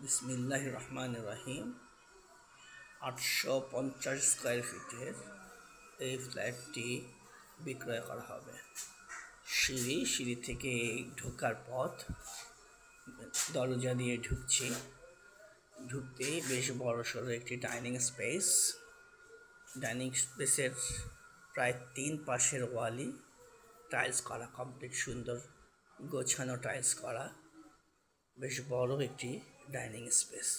বিসমিল্লাহির রহমানির রহিম। 850 স্কোয়ার ফিটের এই ফ্ল্যাটটি বিক্রয় করা হবে। সিঁড়ি থেকে ঢোকার পথ, দরজা দিয়ে ঢুকতেই বেশ বড়সড় একটি ডাইনিং স্পেসের প্রায় 3 পাশের ওয়ালই টাইলস করা, কমপ্লিট সুন্দর গোছানো টাইলস করা, বেশ বড় একটি ডাইনিং স্পেস।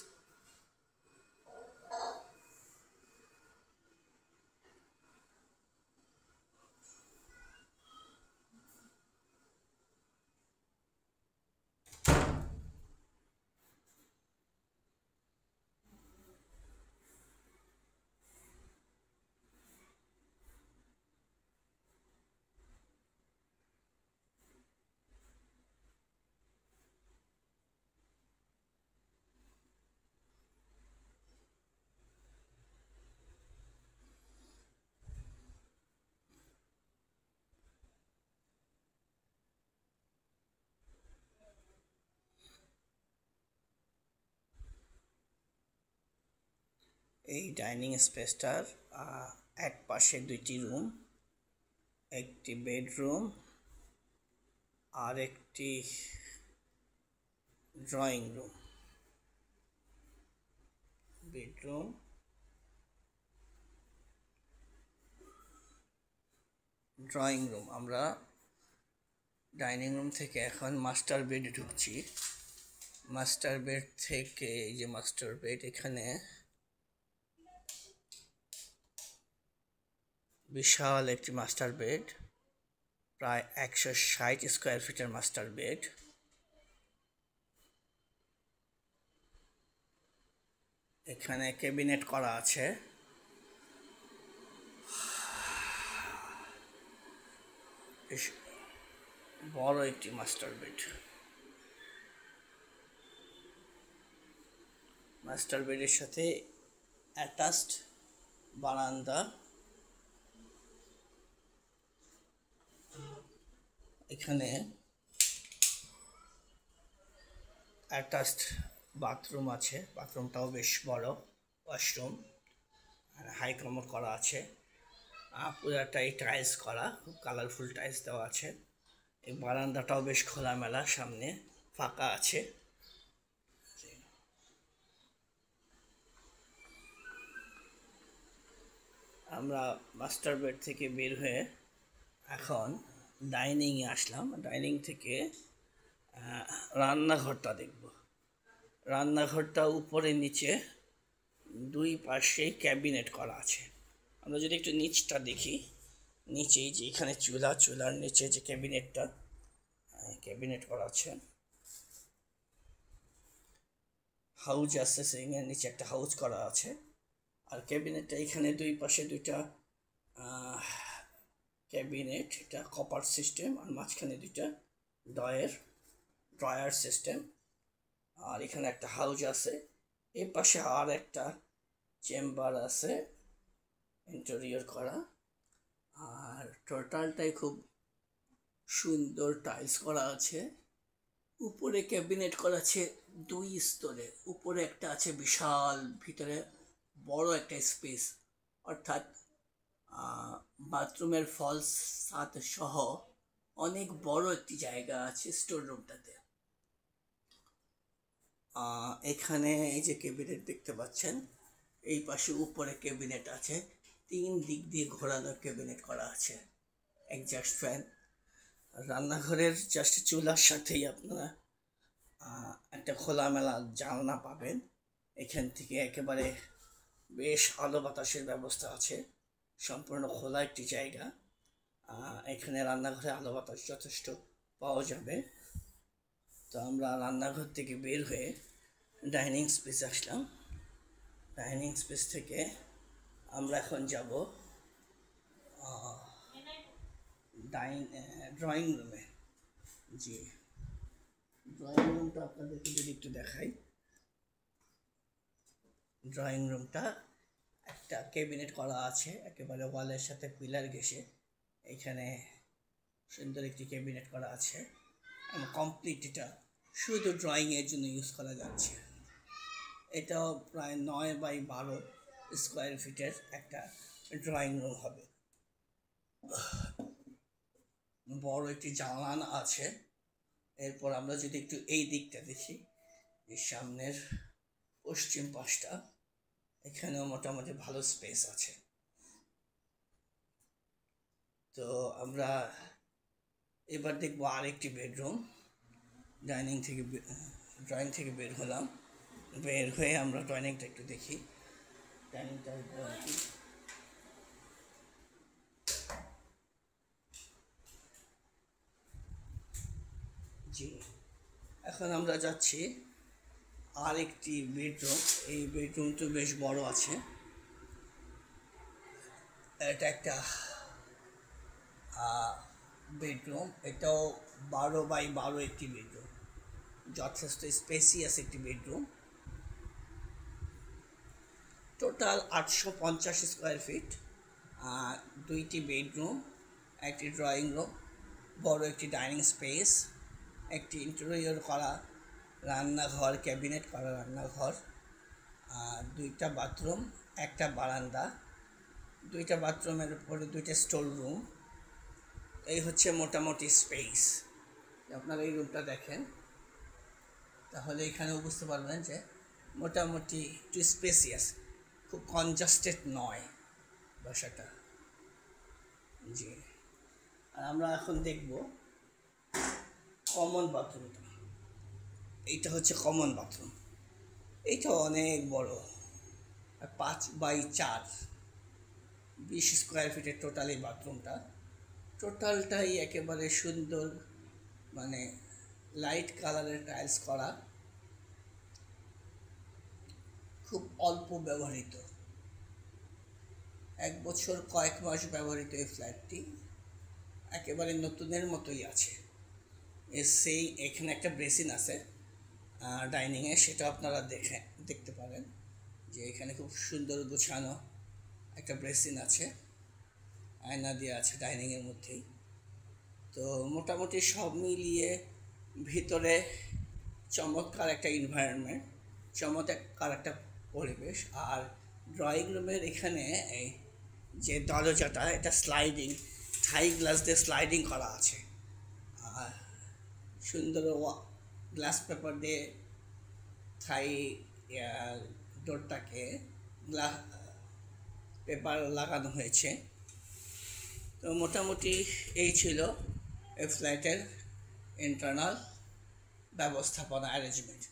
এই ডাইনিং স্পেসটার এক পাশে 2টি রুম, একটি বেডরুম আর একটি drawing room. Bedroom, drawing room. আমরা ডাইনিং রুম থেকে এখন মাস্টার বেডে ঢুকছি। মাস্টার বেড থেকে এই যে মাস্টার বেড, এখানে বিশাল একটি মাস্টার বেড, প্রায় 160 স্কোয়ার ফিটের মাস্টার বেড। এখানে ক্যাবিনেট করা আছে। বড় একটি মাস্টার বেড। মাস্টার বেডের সাথে অ্যাটাচড বারান্দা। এখানে অ্যাটাচড বাথরুম আছে, বাথরুমটাও বেশ বড়। ওয়াশরুম, হাই কমোড করা আছে। পুরাটাই টাইলস করা, খুব কালারফুল টাইলস দেওয়া আছে। এই বারান্দাটাও বেশ খোলামেলা, সামনে ফাঁকা আছে। আমরা মাস্টার বেড থেকে বের হয়ে এখন ডাইনিংয়ে আসলাম। ডাইনিং থেকে রান্নাঘরটা দেখব। রান্নাঘরটা উপরে নিচে 2 পাশে ক্যাবিনেট করা আছে। আমরা যদি একটু নিচটা দেখি, নিচেই যে এখানে চুলার নিচে যে ক্যাবিনেট করা আছে, হাউজ আছে, সিলিংয়ের নিচে একটা হাউজ করা আছে। আর ক্যাবিনেটটা এখানে 2 পাশে 2টা ক্যাবিনেট, এটা কপার সিস্টেম, আর মাঝখানে 2টা ড্রয়ার সিস্টেম। আর এখানে একটা হাউজ আছে, এই পাশে আর একটা চেম্বার আছে ইন্টেরিয়র করা। আর টোটালটাই খুব সুন্দর টাইলস করা আছে। উপরে ক্যাবিনেট করা আছে 2 স্তরে। উপরে একটা আছে বিশাল, ভিতরে বড় একটা স্পেস, অর্থাৎ বাথরুমের ফলস ছাদ সহ অনেক বড় একটি জায়গা আছে স্টোর রুমটাতে। এখানে এই যে ক্যাবিনেট দেখতে পাচ্ছেন, এই পাশে উপরে ক্যাবিনেট আছে, 3 দিক দিয়ে ঘোরানো ক্যাবিনেট করা আছে। Exhaust fan. রান্নাঘরের জাস্ট চুলার সাথেই আপনারা একটা খোলামেলা জানলা পাবেন। এখান থেকে একেবারে বেশ আলো বাতাসের ব্যবস্থা আছে। সম্পূর্ণ খোলা একটি জায়গা। এখানে রান্নাঘরে আলো বাতাস যথেষ্ট পাওয়া যাবে। তো আমরা রান্নাঘর থেকে বের হয়ে ডাইনিং স্পেসে আসলাম। ডাইনিং স্পেস থেকে আমরা এখন যাব ড্রয়িং রুমে। জি, ড্রয়িং রুমটা আপনাদেরকে যদি একটু দেখাই, ড্রয়িং রুমটা একটা ক্যাবিনেট করা আছে একেবারে ওয়ালের সাথে পিলার ঘেঁষে। এখানে সুন্দর একটি ক্যাবিনেট করা আছে এবং কমপ্লিট এটা শুধু ড্রয়িংয়ের জন্য ইউজ করা যাচ্ছে। এটাও প্রায় 9 বাই 12 স্কোয়ার ফিটের একটা ড্রয়িং রুম হবে। বড় একটি জানালা আছে। এরপর আমরা যদি একটু এই দিকটা দেখি, এই সামনের পশ্চিম পাশটা, এখানেও মোটামুটি ভালো স্পেস আছে। তো আমরা এবার দেখবো আরেকটি বেডরুম। ড্রয়িং থেকে বের হলাম, বের হয়ে আমরা ডাইনিংটা একটু দেখি। ডাইনিংটা জি, এখন আমরা যাচ্ছি আরেকটি বেডরুম। এই বেডরুমটা বেশ বড় আছে। এটা একটা বেডরুম, এটাও 12 বাই 12 একটি বেডরুম, যথেষ্ট স্পেসিয়াস একটি বেডরুম। টোটাল 850 স্কোয়ার ফিট, দুইটি বেডরুম, একটি ড্রয়িং রুম, বড় একটি ডাইনিং স্পেস, একটি ইন্টেরিয়র করা রান্নাঘর, ক্যাবিনেট করা রান্নাঘর, দুইটা বাথরুম, একটা বারান্দা, দুইটা বাথরুমের উপরে দুইটা স্টোর রুম। এই হচ্ছে মোটামুটি স্পেস। আপনারা এই রুমটা দেখেন, তাহলে এখানেও বুঝতে পারবেন যে মোটামুটি একটু স্পেসিয়াস, খুব কনজাস্টেড নয় বাসাটা। জি, আর আমরা এখন দেখব কমন বাথরুমটা। এইটা হচ্ছে কমন বাথরুম। এইটা অনেক বড়, 5 বাই 4, 20 স্কোয়ার ফিটের টোটাল এই বাথরুমটা। টোটালটাই একেবারে সুন্দর, মানে লাইট কালারের টাইলস করা, খুব অল্প ব্যবহৃত, 1 বছর কয়েক মাস ব্যবহৃত এই ফ্ল্যাটটি একেবারে নতুনের মতোই আছে। সেই এখানে একটা বেসিন আছে ডাইনিংয়ে, সেটা আপনারা দেখতে পারেন যে এখানে খুব সুন্দর গোছানো একটা বেসিন আছে, আয়না দিয়ে আছে ডাইনিংয়ের মধ্যেই। তো মোটামুটি সব মিলিয়ে ভিতরে চমৎকার একটা এনভায়রনমেন্ট, চমৎকার একটা পরিবেশ। আর ড্রয়িং রুমের এখানে এই যে দরজাটা, এটা স্লাইডিং, থাই গ্লাস দিয়ে স্লাইডিং করা আছে, আর সুন্দর গ্লাস পেপার দিয়ে থাই ডোরটাকে গ্লাস পেপার লাগানো হয়েছে। তো মোটামুটি এই ছিল এই ফ্ল্যাটের ইন্টারনাল ব্যবস্থাপনা অ্যারেঞ্জমেন্ট।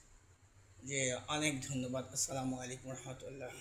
যে অনেক ধন্যবাদ। আসসালামু আলাইকুম রহমতুল্লাহ।